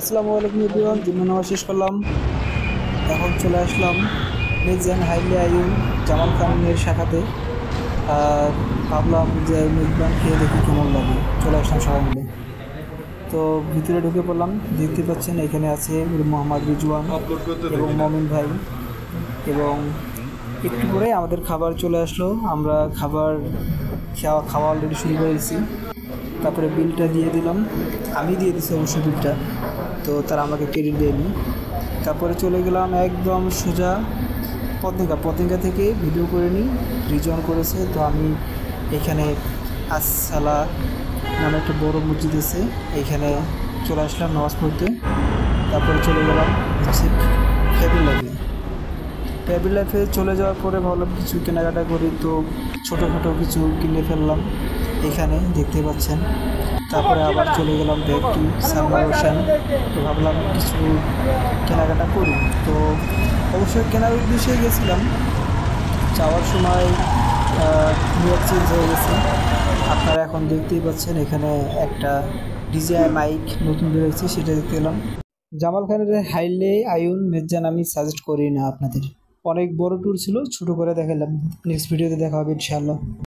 আসসালামু আলাইকুম এভরিওয়ান, জুম্মা নামাজ শেষ করলাম। এখন চলে আসলাম মির্জান হাইলে আইয়ুন জামাল খানের শাখাতে। আর ভাবলাম যে মেজবান খেয়ে দেখি কেমন লাগে। চলে আসলাম সবাই মিলে। তো ভিতরে ঢুকে পড়লাম। দেখতে পাচ্ছেন এখানে আছে মোহাম্মদ রিজওয়ান এবং মমিন ভাই। এবং একটু পরে আমাদের খাবার চলে আসলো। আমরা খাওয়া অলরেডি শুরু করেছি। তারপরে বিলটা দিয়ে দিলাম। আমি দিয়ে দিছি অবশ্য বিলটা, তো তারা আমাকে ক্রেডিট দেয়নি। তারপরে চলে গেলাম একদম সোজা পতেঙ্গা থেকে ভিডিও করে নিই। রিজন করেছে, তো আমি এখানে আসসালা নামে একটা বড় মসজিদ আছে, এইখানে চলে আসলাম নামাজ পড়তে। তারপরে চলে গেলাম হচ্ছে ফ্যামিলি লাইফে চলে যাওয়ার পরে ভাবলাম কিছু কেনাকাটা করি, তো ছোটোখাটো কিছু কিনে ফেললাম এখানে দেখতে পাচ্ছেন। তারপরে আবার চলে গেলাম ব্যাক টু সালমান রোশন। তো ভাবলাম কিছু কেনাকাটা করি, তো অবশ্যই কেনার উদ্দেশ্যে গেছিলাম। যাওয়ার সময় নিয়ত চেঞ্জ হয়ে গেছে। আপনারা এখন দেখতেই পাচ্ছেন এখানে একটা ডিজিআই মাইক নতুন বেরোচ্ছে, সেটা দেখতে এলাম। জামাল খানের হাইলে আইয়ুন মির্জান আমি সাজেস্ট করি না আপনাদের। অনেক বড় ট্যুর ছিল, ছোট করে দেখালাম। নেক্সট ভিডিওতে দেখা হবে ইনশাআল্লাহ।